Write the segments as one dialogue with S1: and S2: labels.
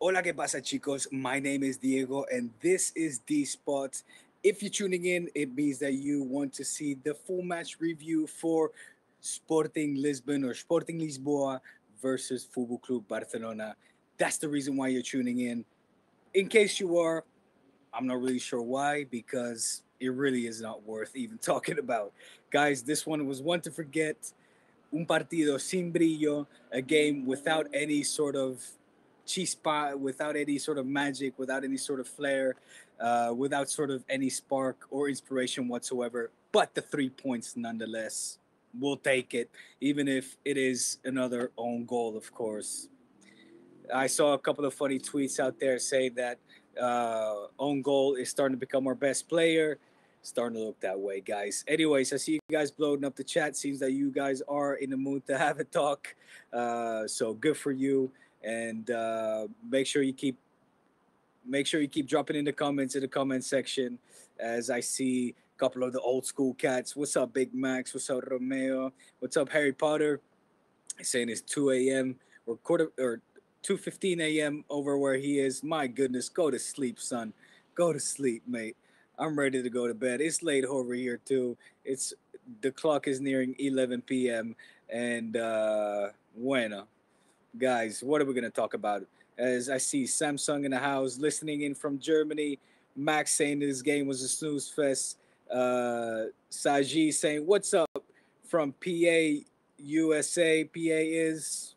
S1: Hola, ¿qué pasa, chicos? My name is Diego, and this is D Spot. If you're tuning in, it means that you want to see the full match review for Sporting Lisbon or Sporting Lisboa versus Football Club Barcelona. That's the reason why you're tuning in. In case you are, I'm not really sure why, because it really is not worth even talking about. Guys, this one was one to forget. Un partido sin brillo, a game without any sort of chispa, without any sort of magic, without any sort of flair, without sort of any spark or inspiration whatsoever. But the 3 points nonetheless. We'll take it, even if it is another own goal, of course. I saw a couple of funny tweets out there saying that own goal is starting to become our best player. Starting to look that way, guys. Anyways, I see you guys blowing up the chat. Seems that you guys are in the mood to have a talk. So good for you. And make sure you keep dropping in the comments in the comment section as I see a couple of the old school cats. What's up, Big Max? What's up, Romeo? What's up, Harry Potter? Saying it's 2 a.m. or 2:15 a.m. over where he is. My goodness, go to sleep, son. Go to sleep, mate. I'm ready to go to bed. It's late over here too. It's the clock is nearing 11 p.m. and bueno, guys, what are we gonna talk about? As I see Samsung in the house listening in from Germany. Max saying this game was a snooze fest. Saji saying what's up from PA USA. PA is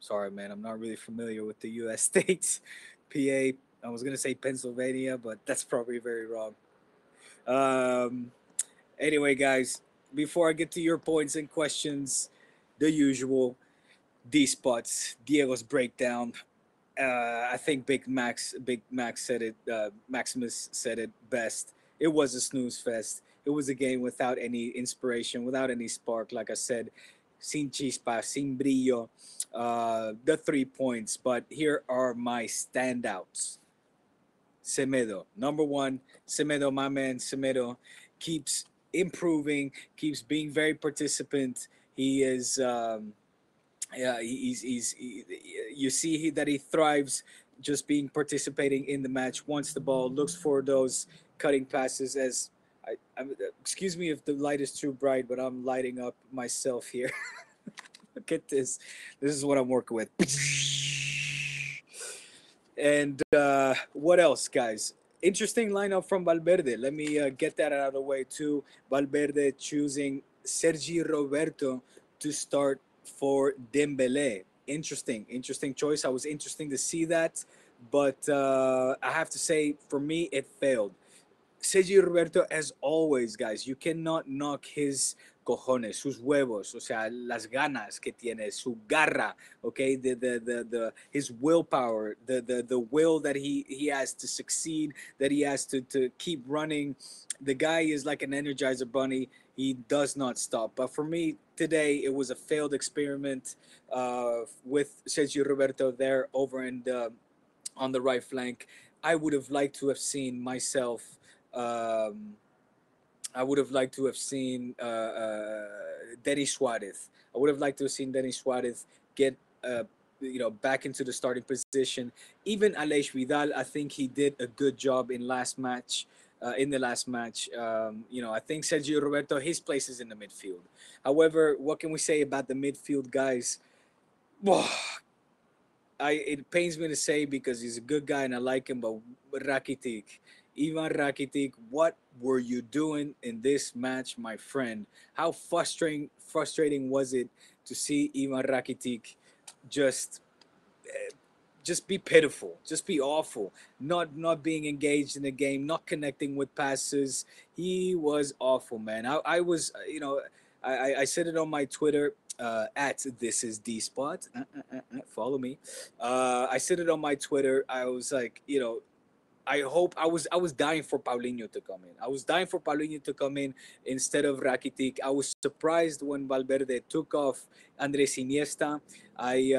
S1: sorry, man. I'm not really familiar with the U.S. states. PA. I was gonna say Pennsylvania, but that's probably very wrong. Um, anyway, guys, before I get to your points and questions, the usual D spots, Diego's breakdown. I think Big Max said it. Maximus said it best. It was a snooze fest. It was a game without any inspiration, without any spark. Like I said, sin chispa, sin brillo. The 3 points, but here are my standouts. Semedo, number one. Semedo, my man. Semedo keeps improving, keeps being very participant. He is. Yeah, you see that he thrives just being participating in the match. Wants the ball, looks for those cutting passes. Excuse me if the light is too bright, but I'm lighting up myself here. Look at this. This is what I'm working with. And what else, guys? Interesting lineup from Valverde. Let me get that out of the way too. Valverde choosing Sergi Roberto to start for Dembele. Interesting choice. I was interesting to see that, but I have to say, for me, it failed. Sergio Roberto, as always, guys, you cannot knock his cojones, sus huevos, o sea, las ganas que tiene, su garra, okay, his willpower, the will that he has to succeed, that he has to keep running. The guy is like an Energizer bunny. He does not stop. But for me today, it was a failed experiment with Sergio Roberto there over in on the right flank. I would have liked to have seen myself um, I would have liked to have seen Denis Suarez. I would have liked to have seen Denis Suarez get back into the starting position. Even Aleix Vidal, I think he did a good job in last match. In the last match, I think Sergio Roberto, his place is in the midfield. However, what can we say about the midfield guys? It pains me to say because he's a good guy and I like him, but Rakitic, Ivan Rakitic, what were you doing in this match, my friend? How frustrating was it to see Ivan Rakitic just just be pitiful, just be awful, not being engaged in the game, not connecting with passes. He was awful, man. I was, I said it on my Twitter at this is D Spot. Follow me. I said it on my Twitter. I was like, I was dying for Paulinho to come in. I was dying for Paulinho to come in instead of Rakitic. I was surprised when Valverde took off Andres Iniesta. I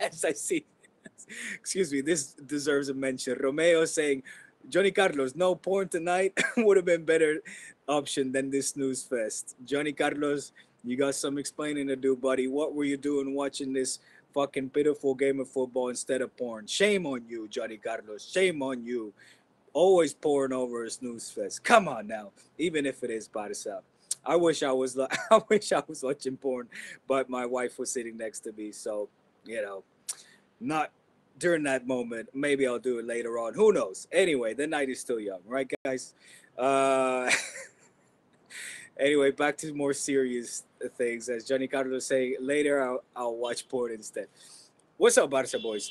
S1: as I see, excuse me, this deserves a mention. Romeo saying, Johnny Carlos, no porn tonight would have been better option than this snooze fest. Johnny Carlos, you got some explaining to do, buddy. What were you doing watching this fucking pitiful game of football instead of porn. Shame on you, Johnny Carlos. Shame on you. Always pouring over a snooze fest. Come on now, even if it is Barça. I wish I was I wish I was watching porn, but my wife was sitting next to me, so you know, not during that moment. Maybe I'll do it later on. Who knows? Anyway, the night is still young, right, guys? Uh, anyway, back to more serious things. As Johnny Carlos say, later I'll watch porn instead. What's up, Barca boys?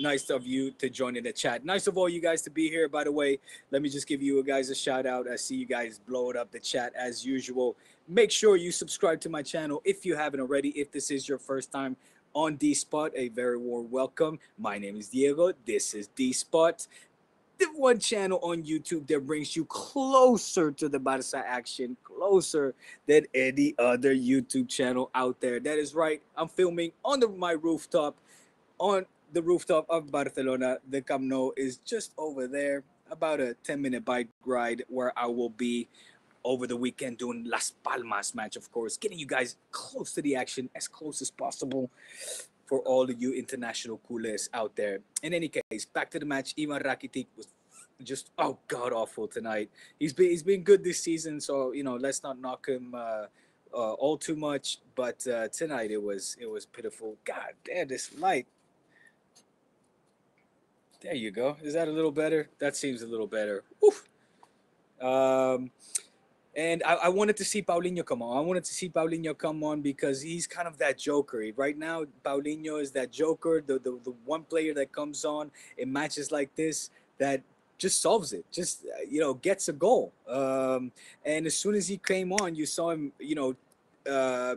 S1: Nice of you to join in the chat. Nice of all you guys to be here. By the way, let me just give you guys a shout out. I see you guys blowing up the chat as usual. Make sure you subscribe to my channel if you haven't already. If this is your first time on D Spot, a very warm welcome. My name is Diego. This is D Spot, the one channel on YouTube that brings you closer to the Barca action, closer than any other YouTube channel out there. That is right. I'm filming on my rooftop, on the rooftop of Barcelona. The Camp Nou is just over there, about a 10-minute bike ride where I will be over the weekend doing Las Palmas match, of course, getting you guys close to the action, as close as possible for all of you international culés out there. In any case, back to the match. Ivan Rakitic was just god awful tonight. He's been good this season, so let's not knock him all too much. But tonight it was pitiful. God damn, this light. There you go. Is that a little better? That seems a little better. Oof. Um, and I wanted to see Paulinho come on. I wanted to see Paulinho come on because he's kind of that joker. Right now, Paulinho is that joker, the one player that comes on in matches like this that just solves it, just gets a goal. And as soon as he came on, you saw him,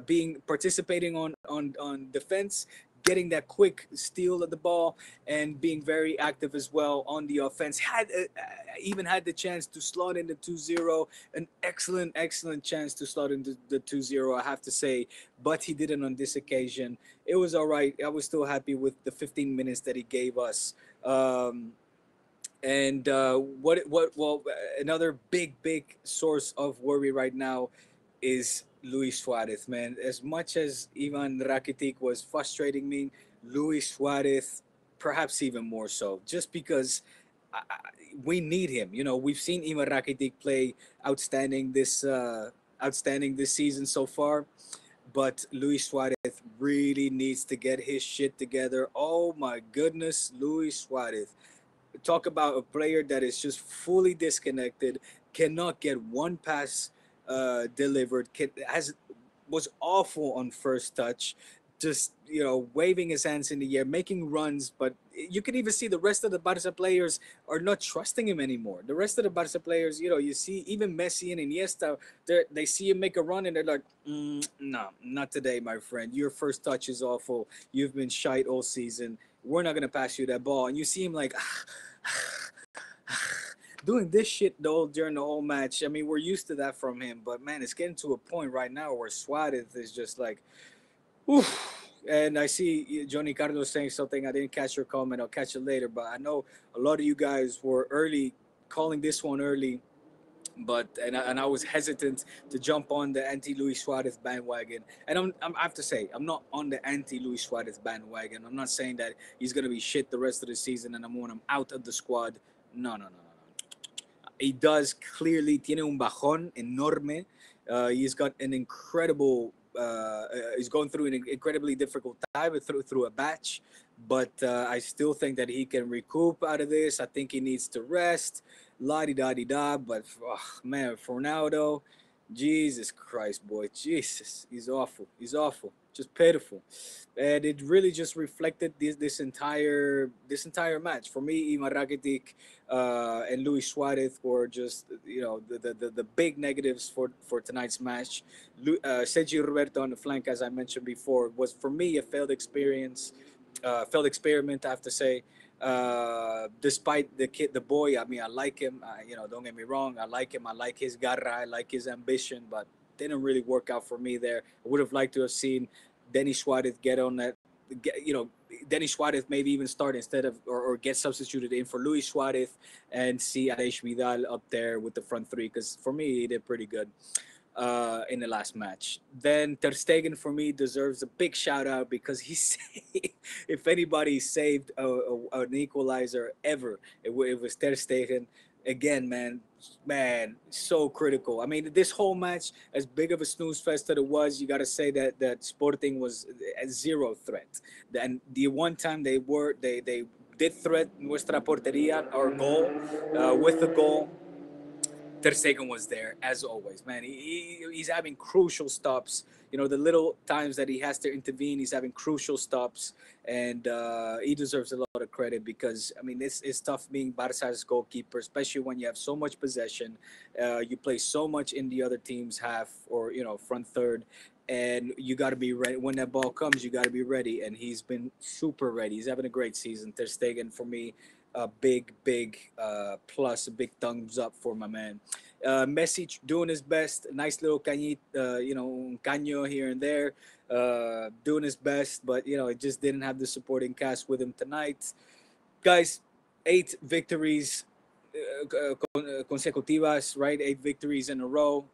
S1: being participating on defense, getting that quick steal of the ball, and being very active as well on the offense. Even had the chance to slot in the 2-0, an excellent chance to slot in the 2-0, I have to say, but he didn't on this occasion. It was all right. I was still happy with the 15 minutes that he gave us. And well, another big source of worry right now is Luis Suarez, man. As much as Ivan Rakitic was frustrating me, Luis Suarez perhaps even more so, just because we need him. We've seen Ivan Rakitic play outstanding this season so far, but Luis Suarez really needs to get his shit together. Oh my goodness, Luis Suarez. Talk about a player that is just fully disconnected, cannot get one pass delivered, was awful on first touch, just waving his hands in the air, making runs, but you can even see the rest of the Barca players are not trusting him anymore. The rest of the Barca players, you see even Messi and Iniesta, they see him make a run and they're like, no, not today, my friend. Your first touch is awful. You've been shite all season. We're not gonna pass you that ball. And you see him like doing this shit though during the whole match. I mean, we're used to that from him, but man, it's getting to a point right now where Suarez is just like, oof. And I see Johnny Carlos saying something. I didn't catch your comment. I'll catch it later. But I know a lot of you guys were early calling this one early, but I was hesitant to jump on the anti Luis Suarez bandwagon. And I have to say, I'm not on the anti Luis Suarez bandwagon. I'm not saying that he's gonna be shit the rest of the season and I want him out of the squad. No. He does clearly tiene un bajón enorme. He's got an incredible. He's going through an incredibly difficult time through a batch, but I still think that he can recoup out of this. I think he needs to rest. La di da di da. But man, for now though, Jesus Christ, boy, Jesus, he's awful. He's awful. Just pitiful, and it really just reflected this entire match for me. Ivan Rakitic and Luis Suarez were just the big negatives for tonight's match. Sergio Roberto on the flank, as I mentioned before, was for me a failed experiment. I have to say. Despite the boy, I mean, I like him. Don't get me wrong, I like him. I like his garra. I like his ambition, but didn't really work out for me there. I would have liked to have seen Denis Suarez get on that. Denis Suarez maybe even start instead of or get substituted in for Luis Suarez and see Aleix Vidal up there with the front three because for me he did pretty good. in the last match. Then Ter Stegen for me deserves a big shout out because he saved, if anybody saved an equalizer ever, it was Ter Stegen. Again, man, so critical. I mean, this whole match, as big of a snooze fest that it was, you got to say that Sporting was a zero threat. And the one time they did threat nuestra porteria, our goal, with the goal, Ter Stegen was there as always, man. He's having crucial stops. You know, the little times that he has to intervene, he's having crucial stops, and he deserves a lot of credit because I mean, it's tough being Barca's goalkeeper, especially when you have so much possession. You play so much in the other team's half or front third, and you got to be ready when that ball comes. You got to be ready, and he's been super ready. He's having a great season. Ter Stegen for me, a big plus, a big thumbs up for my man. Messi doing his best, nice little un caño here and there, doing his best, but it just didn't have the supporting cast with him tonight. Guys, 8 victories consecutivas, right? 8 victories in a row.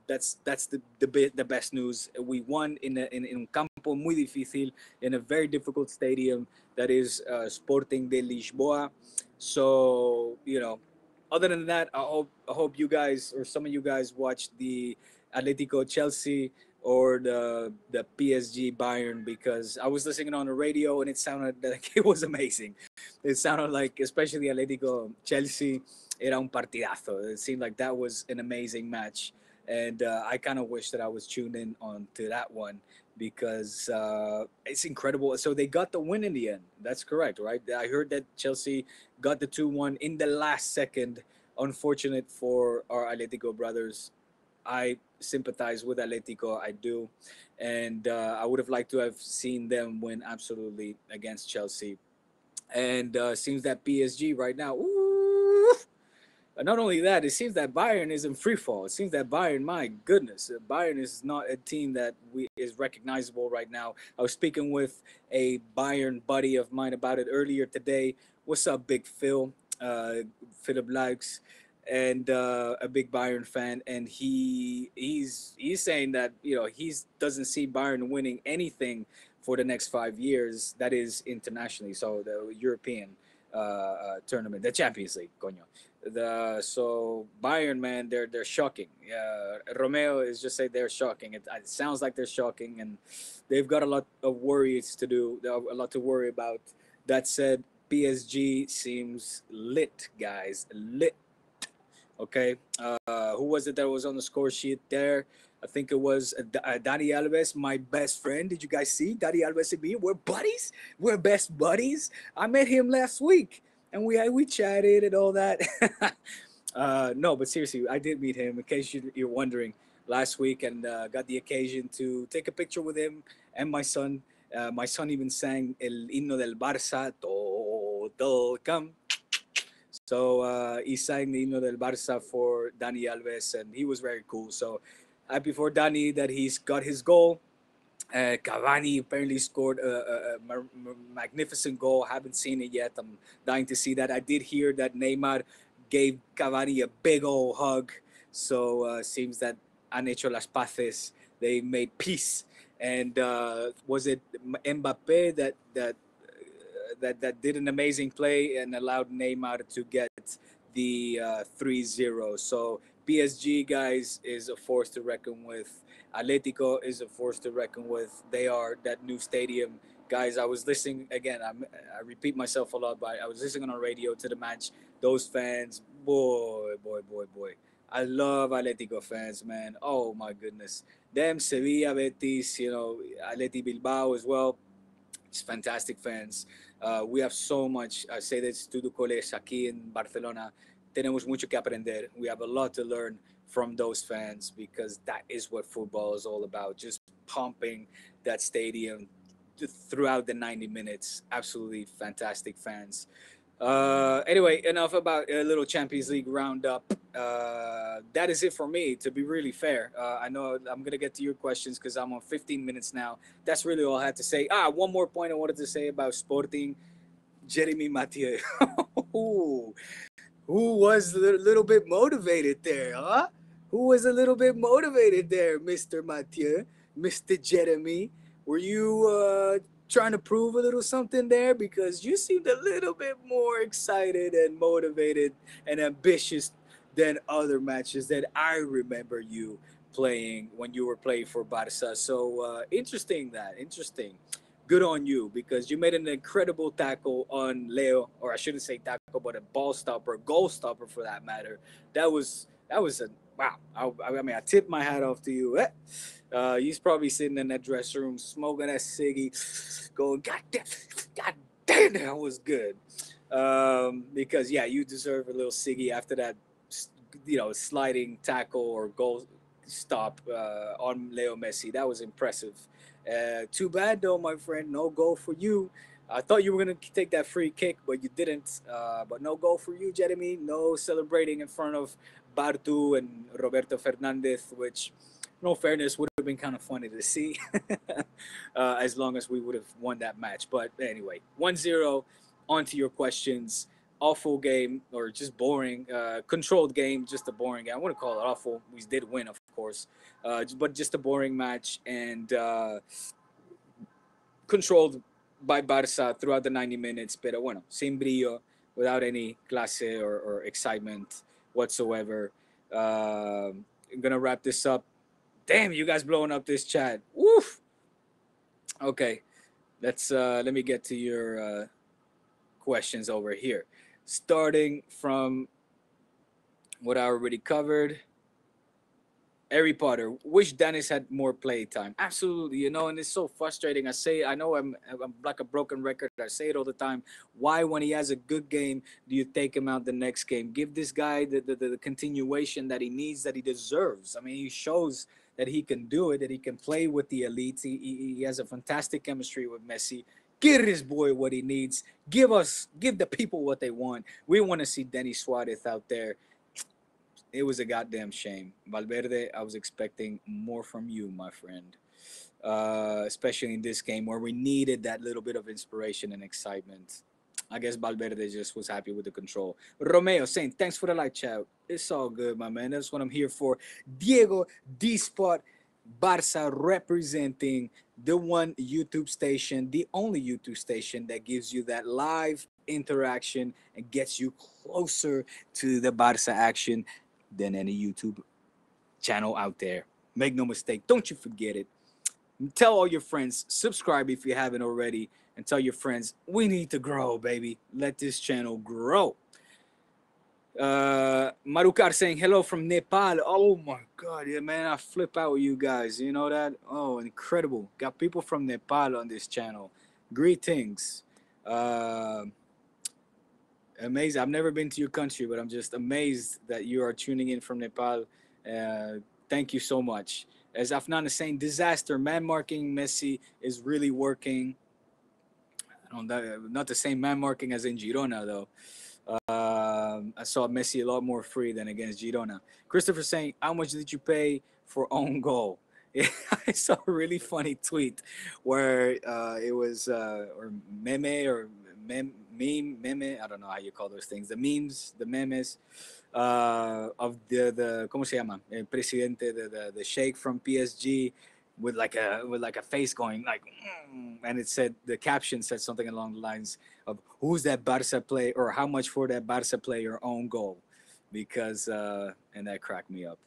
S1: That's the best news. We won in un campo muy difícil in a very difficult stadium that is Sporting de Lisboa. So other than that, I hope you guys or some of you guys watched the Atletico Chelsea or the PSG Bayern because I was listening on the radio and it sounded like it was amazing. It sounded like, especially Atletico Chelsea, era un partidazo. It seemed like that was an amazing match, and I kind of wish that I was tuned in on to that one because it's incredible. So they got the win in the end. That's correct, right? I heard that Chelsea got the 2-1 in the last second. Unfortunate for our Atletico brothers. I sympathize with Atletico. I do, and I would have liked to have seen them win absolutely against Chelsea. And seems that PSG right now, ooh, not only that, it seems that Bayern is in free fall. It seems that Bayern, my goodness, Bayern is not a team that is recognizable right now. I was speaking with a Bayern buddy of mine about it earlier today. What's up, Big Phil? Philip likes, and a big Bayern fan, and he's saying that he doesn't see Bayern winning anything for the next 5 years. That is internationally, so the European tournament, the Champions League, coño. So Bayern, man, they're shocking. Romeo is just say they're shocking. It sounds like they're shocking, and they've got a lot of worries to do. They have a lot to worry about. That said, PSG seems lit, guys, lit. Okay, who was it that was on the score sheet there? I think it was Dani Alves, my best friend. Did you guys see Dani Alves and me? We're buddies. We're best buddies. I met him last week, and we chatted and all that. No, but seriously, I did meet him. In case you're wondering, last week, and got the occasion to take a picture with him and my son. My son even sang El Himno del Barça. Todo come. So he sang the himno del Barça for Dani Alves, and he was very cool. So happy for Dani that he's got his goal. Cavani apparently scored a magnificent goal. Haven't seen it yet. I'm dying to see that. I did hear that Neymar gave Cavani a big old hug. So seems that han hecho las paces. They made peace. And was it Mbappe that did an amazing play and allowed Neymar to get the 3-0. So PSG, guys, is a force to reckon with. Atletico is a force to reckon with. They are that new stadium. Guys, I was listening, again, I repeat myself a lot, but I was listening on radio to the match. Those fans, boy. I love Atletico fans, man. Oh, my goodness. Them, Sevilla, Betis, Atleti Bilbao as well. It's fantastic fans. We have so much, I say this to the colegas aquí in Barcelona, tenemos mucho que aprender. We have a lot to learn from those fans because that is what football is all about. Just pumping that stadium throughout the 90 minutes. Absolutely fantastic fans. Anyway, enough about a little Champions League roundup. That is it for me, to be really fair. I know I'm going to get to your questions because I'm on 15 minutes now. That's really all I had to say. One more point I wanted to say about Sporting. Jeremy Mathieu. Who was a little bit motivated there, huh? who was a little bit motivated there, Mr. Mathieu, Mr. Jeremy. Were you trying to prove a little something there? Because you seemed a little bit more excited and motivated and ambitious than other matches that I remember you playing when you were playing for Barça. So interesting. Good on you because you made an incredible tackle on Leo, or I shouldn't say tackle, but a ball stopper, goal stopper for that matter. That was a wow. I mean, I tip my hat off to you. He's probably sitting in that dressing room smoking that ciggy, going, God damn, that was good. Because yeah, you deserve a little ciggy after that, sliding tackle or goal stop on Leo Messi. That was impressive. Too bad though, my friend. No goal for you. I thought you were gonna take that free kick, but you didn't. But no goal for you, Jeremy. No celebrating in front of Bartu and Roberto Fernandez, which, no fairness, would have been kind of funny to see, as long as we would have won that match. But anyway, 1-0. On to your questions. Awful game or just boring, controlled game, just a boring game. I wouldn't call it awful. We did win, of course, but just a boring match and controlled by Barça throughout the 90 minutes. Pero bueno, sin brillo, without any clase or excitement whatsoever. I'm gonna wrap this up. Damn, you guys blowing up this chat. Woof. Okay, let me get to your questions over here. Starting from what I already covered. Harry Potter. Wish Dennis had more play time. Absolutely, and it's so frustrating. I know I'm like a broken record. I say it all the time. Why, when he has a good game, do you take him out the next game? Give this guy the continuation that he needs, that he deserves. I mean, he shows that he can do it, that he can play with the elites. He has a fantastic chemistry with Messi. Give this boy what he needs. Give the people what they want. We want to see Denis Suarez out there. It was a goddamn shame. Valverde, I was expecting more from you, my friend. Especially in this game where we needed that little bit of inspiration and excitement. I guess Valverde just was happy with the control. Romeo saying, thanks for the light chat. It's all good, my man. That's what I'm here for. Diego D Spot Barça representing the one YouTube station, the only YouTube station that gives you that live interaction and gets you closer to the Barça action than any YouTube channel out there. Make no mistake. Don't you forget it. Tell all your friends. Subscribe if you haven't already. And tell your friends, we need to grow, baby. Let this channel grow. Marukar saying hello from Nepal. Oh my God, yeah, man, I flip out with you guys. You know that? Oh, incredible. Got people from Nepal on this channel. Greetings. Amazing. I've never been to your country, but I'm just amazed that you are tuning in from Nepal. Thank you so much. As Afnan is saying, disaster. Man marking Messi is really working. Not the same man marking as in Girona, though. I saw Messi a lot more free than against Girona. Christopher saying, how much did you pay for own goal? I saw a really funny tweet where it was, or meme or meme, I don't know how you call those things, the memes, the memes of the ¿cómo se llama? El presidente, the sheikh from PSG with like a face going like, and it said, the caption said something along the lines of, who's that Barca player, or how much for that Barca player own goal, because and that cracked me up.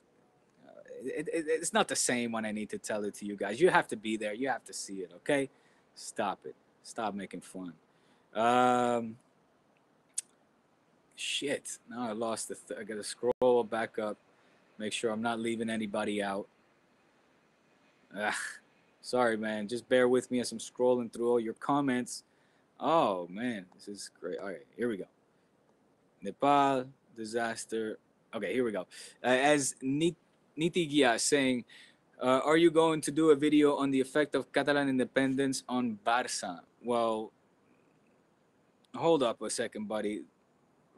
S1: It's not the same when I need to tell it to you guys. You have to be there. You have to see it. Okay, stop it. Stop making fun. Shit. Now I lost I gotta scroll back up, make sure I'm not leaving anybody out. Sorry, man. Just bear with me as I'm scrolling through all your comments. Oh, man. This is great. All right, here we go. Nepal, disaster. Okay, here we go. As Nitigia saying, are you going to do a video on the effect of Catalan independence on Barça? Well, hold up a second, buddy.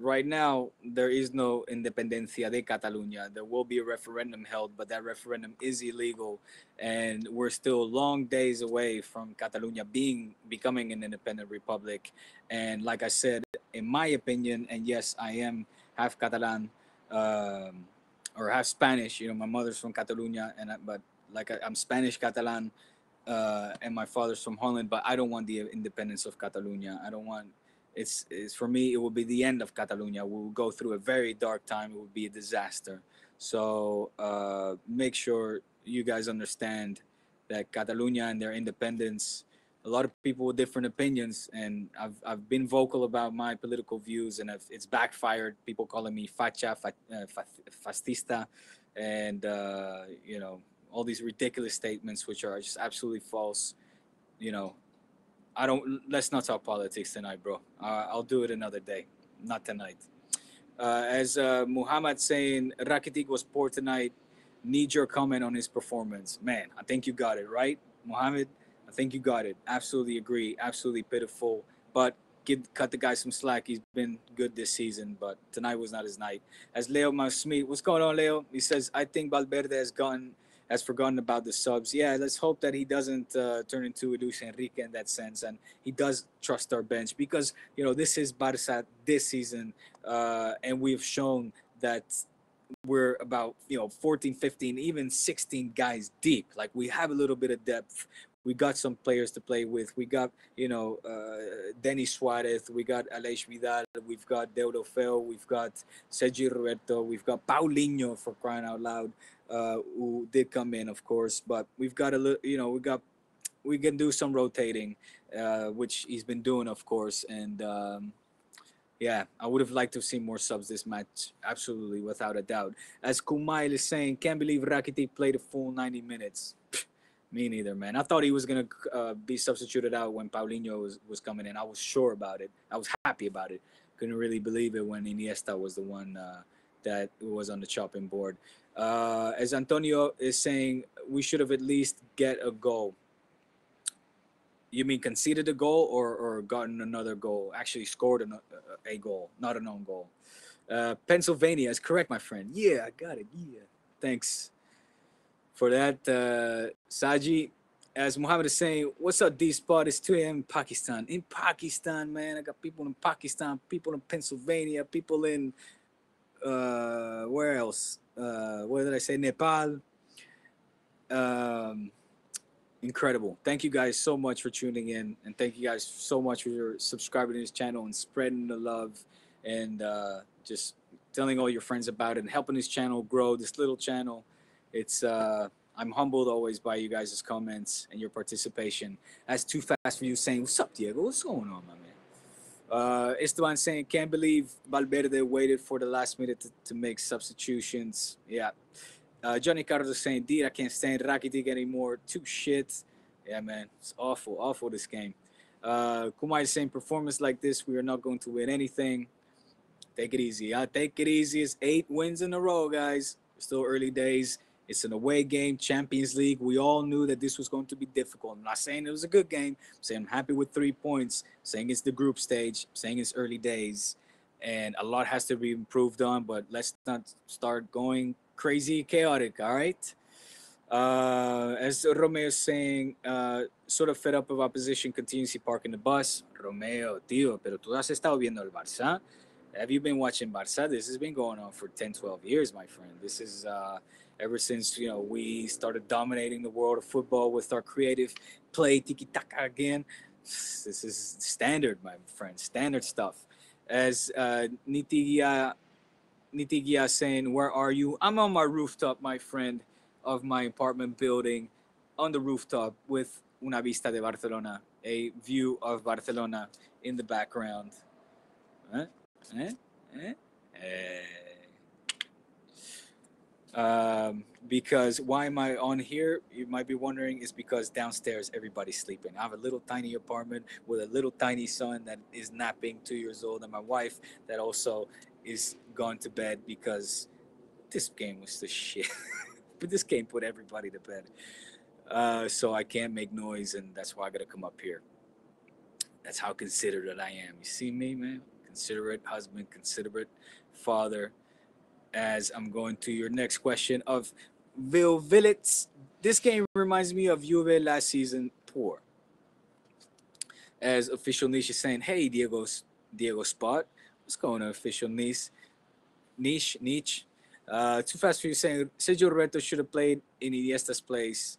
S1: Right now, there is no independencia de Catalunya. There will be a referendum held, but that referendum is illegal, and we're still long days away from Catalunya becoming an independent republic. And like I said, in my opinion, and yes, I am half Catalan, or half Spanish. My mother's from Catalonia, but I'm Spanish Catalan, and my father's from Holland. But I don't want the independence of Catalonia. I don't want. It's for me. It will be the end of Catalonia. We will go through a very dark time. It will be a disaster. So make sure you guys understand that Catalonia and their independence. A lot of people with different opinions, and I've been vocal about my political views, and it's backfired. People calling me fascista, and all these ridiculous statements, which are just absolutely false. You know, I don't. Let's not talk politics tonight, bro. I'll do it another day, not tonight. As Muhammad saying, Rakitic was poor tonight. Need your comment on his performance, man. I think you got it right, Muhammad. I think you got it. Absolutely agree. Absolutely pitiful, but cut the guy some slack. He's been good this season, but tonight was not his night. As Leo Masmi, what's going on, Leo? He says, I think Valverde has forgotten about the subs. Yeah, let's hope that he doesn't turn into Luis Enrique in that sense, and he does trust our bench because this is Barça this season, and we've shown that we're about 14, 15, even 16 guys deep. Like, we have a little bit of depth. We got some players to play with. We got Denis Suarez, we got Aleix Vidal, we've got Deulofeu, we've got Sergio Roberto, we've got Paulinho, for crying out loud, who did come in, of course. But we've got a little, we can do some rotating, which he's been doing, of course. And yeah, I would have liked to see more subs this match, absolutely, without a doubt. As Kumail is saying, can't believe Rakitic played a full 90 minutes. Me neither, man. I thought he was going to be substituted out when Paulinho was coming in. I was sure about it. I was happy about it. Couldn't really believe it when Iniesta was the one that was on the chopping board. As Antonio is saying, we should have at least get a goal. You mean conceded a goal or gotten another goal? Actually scored a goal, not an own goal. Pennsylvania is correct, my friend. Yeah, I got it. Yeah. Thanks for that, Saji. As Muhammad is saying, what's up, D Spot? It's 2 a.m. in Pakistan. In Pakistan, man, I got people in Pakistan, people in Pennsylvania, people in where else? Where did I say? Nepal. Um, Incredible. Thank you guys so much for tuning in, and thank you guys so much for subscribing to this channel and spreading the love, and just telling all your friends about it and helping this channel grow, this little channel. It's I'm humbled always by you guys' comments and your participation. That's too fast for you saying, what's up, Diego? What's going on, my man? Esteban saying, can't believe Valverde waited for the last minute to make substitutions. Yeah. Johnny Carlos saying, dude, I can't stand Rakitic anymore. Too shit. Yeah, man. It's awful. Awful, this game. Kumai saying, performance like this, we are not going to win anything. Take it easy. Take it easy. It's 8 wins in a row, guys. Still early days. It's an away game, Champions League. We all knew that this was going to be difficult. I'm not saying it was a good game. I'm saying I'm happy with 3 points. I'm saying it's the group stage. I'm saying it's early days. And a lot has to be improved on, but let's not start going crazy chaotic, all right? As Romeo is saying, sort of fed up of opposition continuously parking the bus. Romeo, tío, pero tú has estado viendo el Barça. Have you been watching Barça? This has been going on for 10, 12 years, my friend. This is ever since we started dominating the world of football with our creative play, tiki-taka again. This is standard, my friend, standard stuff. As Nitigia saying, where are you? I'm on my rooftop, my friend, of my apartment building, on the rooftop with una vista de Barcelona, a view of Barcelona in the background. Huh? Eh? Eh? Because why am I on here? You might be wondering. Is because downstairs everybody's sleeping. I have a little tiny apartment with a little tiny son that is napping, 2 years old, and my wife that also is gone to bed because this game was the shit. But this game put everybody to bed. So I can't make noise, and that's why I gotta come up here. That's how considerate I am. You see me, man? Considerate husband, considerate father. As I'm going to your next question of Villets. This game reminds me of Juve last season, poor. As official Niche is saying, hey, Diego Spot. What's going on, official Niche? Niche. Too fast for you saying Sergio Roberto should have played in Iniesta's place.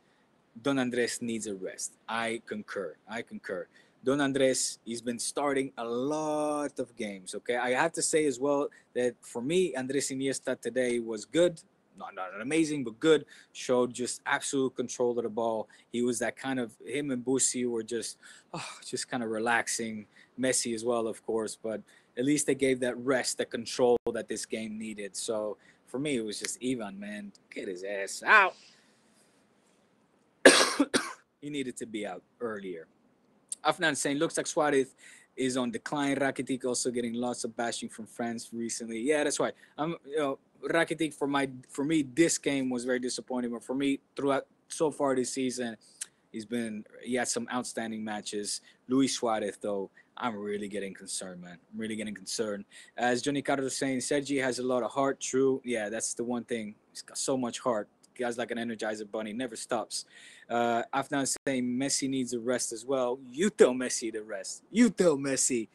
S1: Don Andres needs a rest. I concur. I concur. Don Andres, he's been starting a lot of games. Okay, I have to say as well that for me, Andres Iniesta today was good. Not amazing, but good. Showed just absolute control of the ball. He was that kind of him and Busi were just kind of relaxing. Messi as well, of course, but at least they gave that rest, that control that this game needed. So for me, it was just Ivan, man, get his ass out. He needed to be out earlier. Afnan saying looks like Suarez is on decline. Rakitic also getting lots of bashing from fans recently. Yeah, that's right. Rakitic for me this game was very disappointing. But for me throughout so far this season, he had some outstanding matches. Luis Suarez though, I'm really getting concerned, man. I'm really getting concerned. As Johnny Carlos was saying, Sergi has a lot of heart. True. Yeah, that's the one thing. He's got so much heart. Guy's like an energizer bunny, never stops. Afnan saying Messi needs a rest as well. You tell Messi to rest. You tell Messi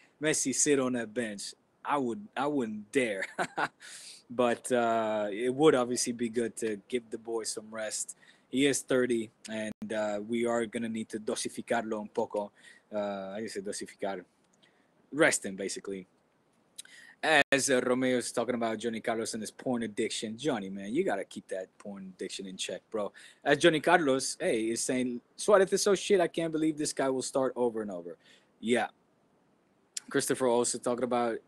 S1: sit on that bench. I wouldn't dare. But it would obviously be good to give the boy some rest. He is 30, and we are gonna need to dosificarlo un poco. I guess dosificar, rest him basically. As Romeo is talking about Johnny Carlos and his porn addiction, Johnny, man, you gotta keep that porn addiction in check, bro. As Johnny Carlos, hey, is saying Suarez is so shit. I can't believe this guy will start over and over. Yeah. Christopher also talking about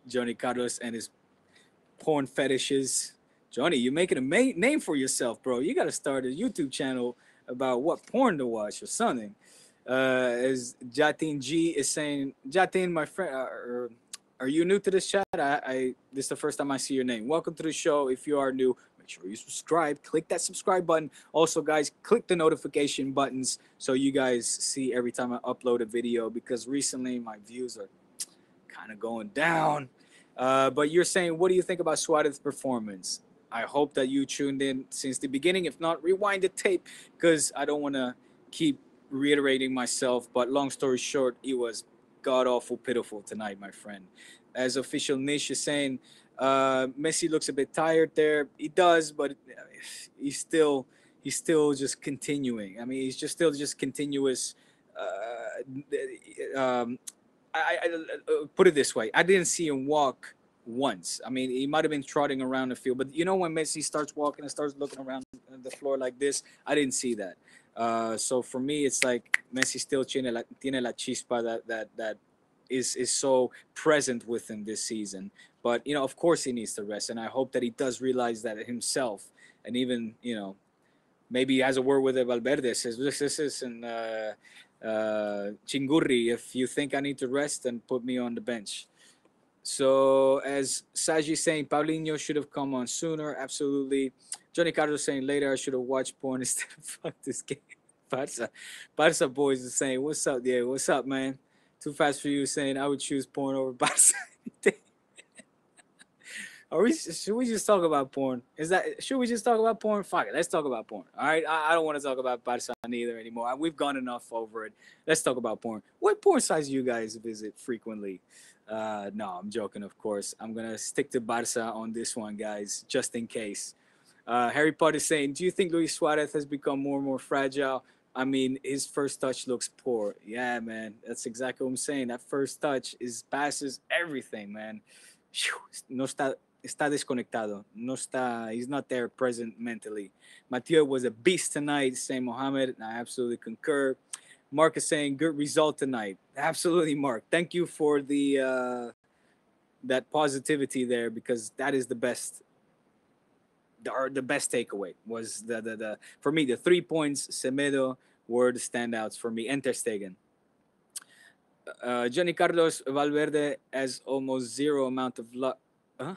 S1: Johnny Carlos and his porn fetishes. Johnny, you're making a name for yourself, bro. You gotta start a YouTube channel about what porn to watch or something. As Jatin G is saying, Jatin, my friend, are you new to this chat? This is the first time I see your name. Welcome to the show. If you are new, make sure you subscribe. Click that subscribe button. Also, guys, click the notification buttons so you guys see every time I upload a video because recently my views are kind of going down. But you're saying, what do you think about Suarez's performance? I hope that you tuned in since the beginning. If not, rewind the tape because I don't want to keep reiterating myself. But long story short, it was god awful pitiful tonight, my friend. As official Nish is saying, Messi looks a bit tired there. He does, but he's still just continuing. I mean, he's just still just continuous. Put it this way: I didn't see him walk once. I mean, he might have been trotting around the field, but you know when Messi starts walking and starts looking around the floor like this, I didn't see that. So for me, it's like Messi still tiene la chispa that is so present with him this season. But you know, of course, he needs to rest, and I hope that he does realize that himself, and even maybe he has a word with Valverde. Says, listen, Chingurri, if you think I need to rest, then put me on the bench. So as Saji saying, Paulinho should have come on sooner. Absolutely. Johnny Carlos saying later I should have watched porn instead of fuck this game. Barça boys is saying, what's up, yeah? What's up, man? Too fast for you saying I would choose porn over Barça. Should we just talk about porn? Should we just talk about porn? Fuck it, let's talk about porn. All right, I don't want to talk about Barça neither anymore. We've gone enough over it. Let's talk about porn. What porn sites do you guys visit frequently? No, I'm joking, of course. I'm gonna stick to Barça on this one, guys, just in case. Harry Potter saying, do you think Luis Suarez has become more and more fragile? I mean, his first touch looks poor. Yeah, man, that's exactly what I'm saying. That first touch passes everything, man. No está desconectado. No está, he's not there present mentally. Mathieu was a beast tonight, saying Mohammed. I absolutely concur. Mark is saying good result tonight. Absolutely, Mark. Thank you for that positivity there because that is the best. The best takeaway was the for me the 3 points. Semedo were the standouts for me. And Ter Stegen. Johnny Carlos Valverde has almost zero amount of luck. Huh?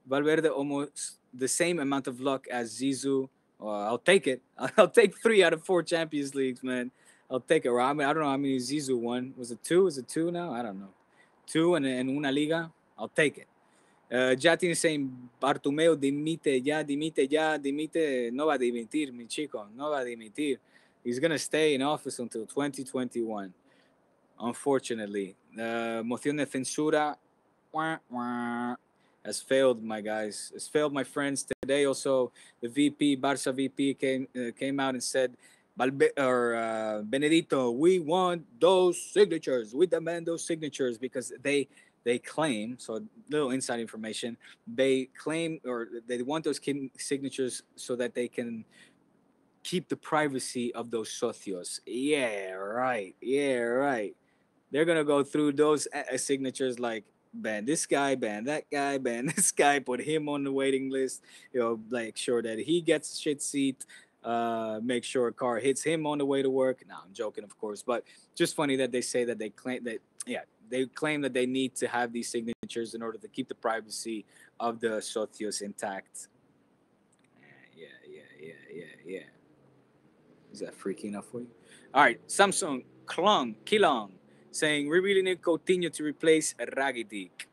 S1: Valverde almost the same amount of luck as Zizou. I'll take it. I'll take 3 out of 4 Champions Leagues, man. I'll take it. I mean, I don't know how many Zizou won. Was it 2? Is it 2 now? I don't know. 2 and una liga. I'll take it. Jatin is saying Bartomeu dimite ya, dimite. No va a dimitir, mi chico. No va a dimitir. He's gonna stay in office until 2021. Unfortunately, moción de censura. Wah, wah. has failed, my guys. Has failed, my friends. Today also, the VP, Barça VP, came out and said, Benedito, we want those signatures. We demand those signatures because they claim, so little inside information, they claim or they want those signatures so that they can keep the privacy of those socios. Yeah, right. Yeah, right. They're gonna go through those signatures like ban this guy, ban that guy, ban this guy, put him on the waiting list. Make sure that he gets a shit seat. Make sure a car hits him on the way to work. No, I'm joking, of course, but just funny that they say that they claim that they claim that they need to have these signatures in order to keep the privacy of the socios intact. Yeah. Is that freaky enough for you? All right, Samsung Kilong, saying we really need Coutinho to replace Rakitic.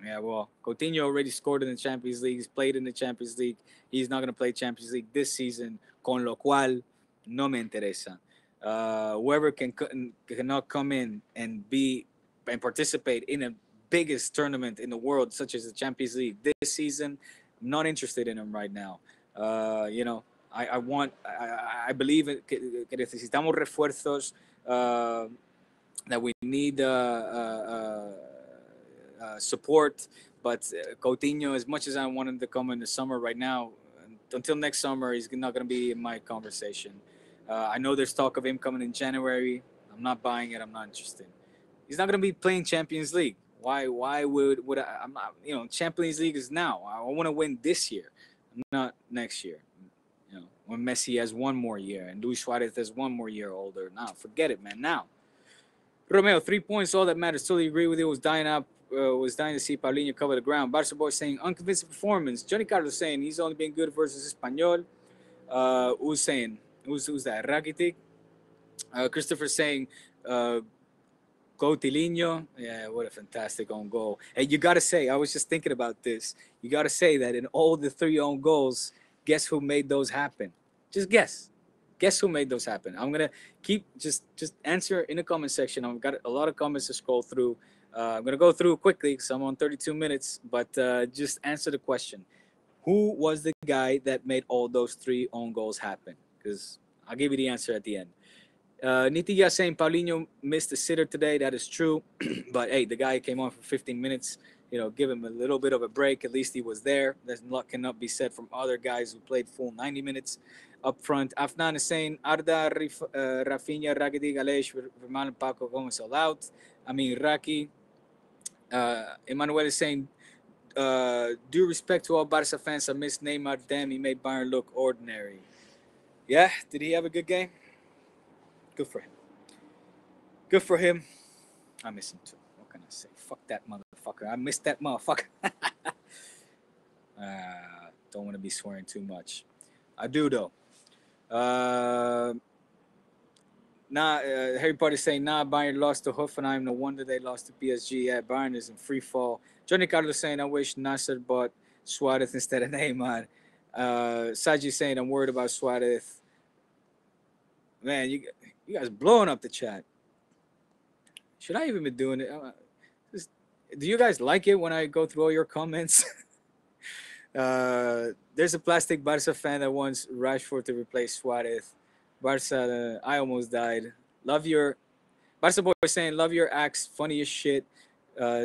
S1: Yeah, well, Coutinho already scored in the Champions League. He's played in the Champions League. He's not going to play Champions League this season, con lo cual no me interesa. Whoever cannot come in and participate in the biggest tournament in the world, such as the Champions League this season, I'm not interested in him right now. You know, I believe que necesitamos refuerzos. That we need support. But Coutinho, as much as I want him to come in the summer right now, until next summer, he's not going to be in my conversation. I know there's talk of him coming in January. I'm not buying it. I'm not interested. He's not going to be playing Champions League. Why would I'm not, Champions League is now. I want to win this year, not next year. When Messi has one more year and Luis Suarez has one more year older. Now, forget it, man. Now, Romeo, 3 points, all that matters. Totally agree with you. Was dying to see Paulinho cover the ground. Barça boy saying unconvincing performance. Johnny Carlos saying he's only been good versus Espanyol. Who's saying? Who's that? Rakitic. Christopher saying Coutinho. Yeah, what a fantastic own goal. And you got to say, I was just thinking about this. You got to say that in all the 3 own goals, guess who made those happen? Just guess. Guess who made those happen? I'm gonna keep just answer in the comment section. I've got a lot of comments to scroll through. I'm gonna go through quickly because I'm on 32 minutes. But just answer the question: who was the guy that made all those 3 own goals happen? Because I'll give you the answer at the end. Nitiya saying Paulinho missed the sitter today. That is true, but hey, the guy came on for 15 minutes. Give him a little bit of a break. At least he was there. That cannot be said from other guys who played full 90 minutes up front. Afnan is saying Arda, Rafinha, Rakitic, Aleix, Vermaelen, Paco Gomez all out. I mean, Raki. Emmanuel is saying, due respect to all Barca fans, I miss Neymar. Damn, he made Bayern look ordinary. Yeah, did he have a good game? Good for him. Good for him. I miss him too. What can I say? Fuck that motherfucker. I miss that motherfucker. Don't want to be swearing too much. I do though. Harry Potter saying, Bayern lost to Hoffenheim. No wonder they lost to PSG. Yeah, Bayern is in free fall. Johnny Carlos saying, I wish Nasser bought Suarez instead of Neymar. Saji saying, I'm worried about Suarez. Man, you guys blowing up the chat. Should I even be doing it? Do you guys like it when I go through all your comments? There's a plastic Barca fan that wants Rashford to replace Suarez. Barca, I almost died. Love your Barca boy saying, love your acts, funny as shit.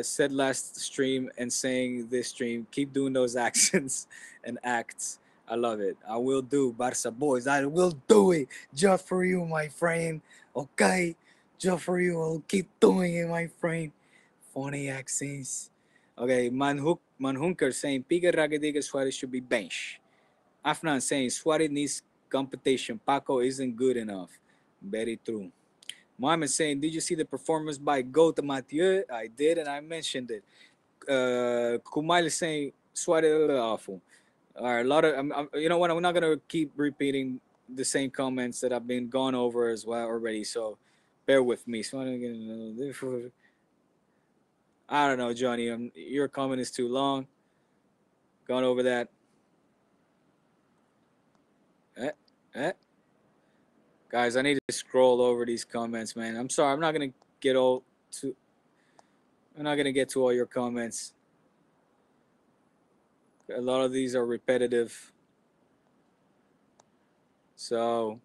S1: Said last stream and saying this stream, keep doing those accents and acts. I love it. I will do, Barca boys. I will do it just for you, my friend. Okay? Just for you. I'll keep doing it, my friend. Funny accents. Okay, Manhunker saying Pique, Rakitic, Suarez should be bench. Afnan saying Suarez needs competition. Paco isn't good enough. Very true. Mohammed saying, did you see the performance by Gota Mathieu? I did, and I mentioned it. Kumail is saying Suarez awful. All right, a lot of you know what? I'm not gonna keep repeating the same comments that I've been gone over as well already. So bear with me. So I don't know, Johnny. Your comment is too long. Gone over that. Guys, I need to scroll over these comments, man. I'm sorry. I'm not gonna get to all your comments. A lot of these are repetitive. So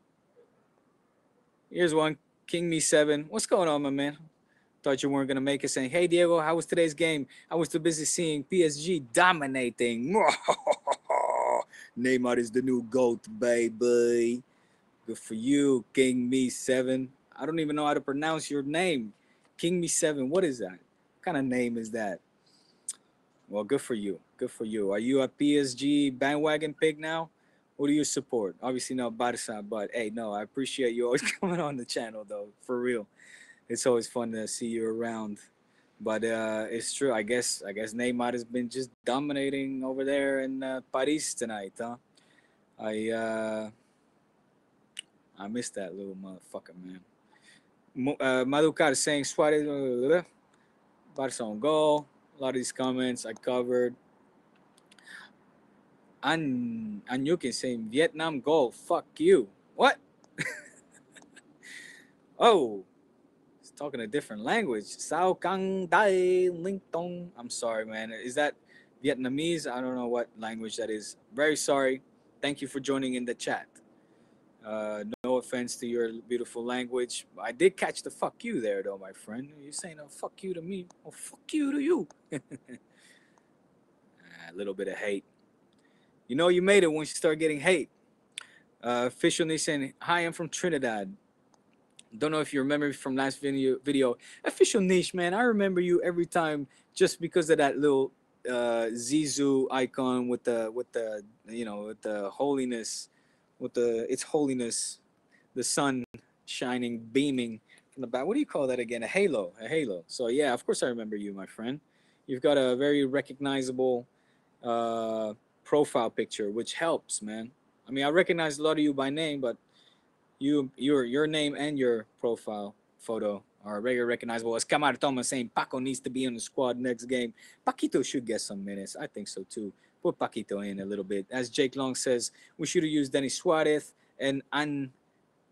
S1: here's one. King Me 7. What's going on, my man? Thought you weren't gonna make it. Saying, "Hey Diego, how was today's game? I was too busy seeing PSG dominating." Neymar is the new GOAT, baby. Good for you, King Me 7. I don't even know how to pronounce your name. King Me 7. What is that? What kind of name is that? Well, good for you. Good for you. Are you a PSG bandwagon pig now? Who do you support? Obviously not Barça, but hey, no, I appreciate you always coming on the channel though. For real. It's always fun to see you around. But it's true. I guess Neymar has been just dominating over there in Paris tonight, huh? I uh, I missed that little motherfucker, man. Madukar is saying Suarez, Barca on goal. A lot of these comments I covered. Anyukin saying Vietnam goal. Fuck you. What? Oh, it's talking a different language. Sao Kang Dai Ling Tong. I'm sorry, man. Is that Vietnamese? I don't know what language that is. Very sorry. Thank you for joining in the chat. No offense to your beautiful language. I did catch the fuck you there, though, my friend. You're saying a fuck you to me. Oh, fuck you to you. A little bit of hate. You know you made it once you start getting hate. Official Nation, hi, I'm from Trinidad. Don't know if you remember me from last video. Official Niche, man, I remember you every time just because of that little Zizu icon with the with the holiness, with the its holiness, the sun shining, beaming from the back. What do you call that again? A halo, a halo. So yeah, of course I remember you, my friend. You've got a very recognizable uh, profile picture, which helps, man. I mean, I recognize a lot of you by name, but your name and your profile photo are very recognizable. As Kamar Thomas saying, Paco needs to be on the squad next game. Paquito should get some minutes. I think so too. Put Paquito in a little bit. As Jake Long says, we should have used Dennis Suarez. And An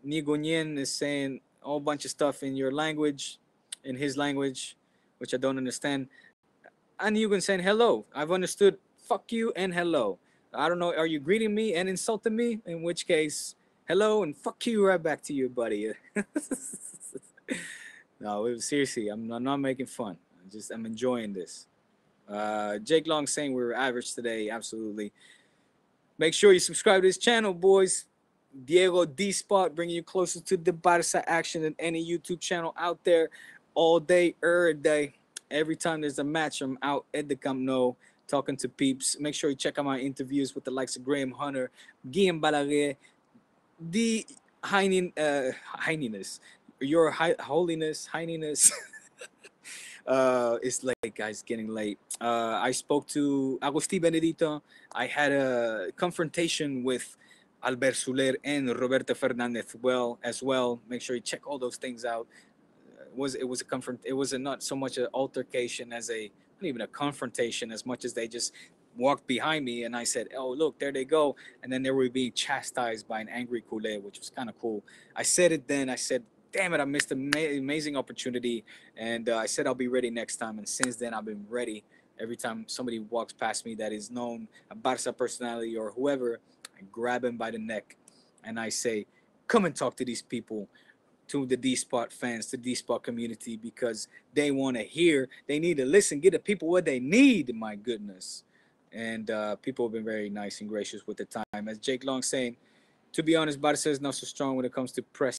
S1: Nigonien is saying a whole bunch of stuff in your language, in his language, which I don't understand. And you can say hello. I've understood fuck you and hello. I don't know. Are you greeting me and insulting me? In which case, hello and fuck you right back to you, buddy. No, seriously, I'm not making fun. I'm enjoying this. Jake Long saying we were average today. Absolutely. Make sure you subscribe to this channel, boys. Diego D Spot bringing you closer to the Barca action than any YouTube channel out there. All day, every day. Every time there's a match, I'm out at the Camp Nou talking to peeps. Make sure you check out my interviews with the likes of Graham Hunter, Guillaume Balaguer, the Heininess, your holiness, Heininess. It's late, guys. Getting late. I spoke to Agustin Benedito. I had a confrontation with Albert Soler and Roberto Fernandez as well. Make sure you check all those things out. It was not so much an altercation as not even a confrontation as much as they just walked behind me and I said, "Oh look, there they go," and then they were being chastised by an angry Kool-Aid, which was kind of cool. I said it then. I said, "Damn it, I missed an amazing opportunity," and I said I'll be ready next time. And since then, I've been ready. Every time somebody walks past me that is known a Barca personality or whoever, I grab him by the neck and I say, "Come and talk to these people." To the D Spot fans, to D Spot community, because they want to hear, they need to listen, get the people what they need. My goodness, and people have been very nice and gracious with the time. As Jake Long saying, to be honest, Barca is not so strong when it comes to press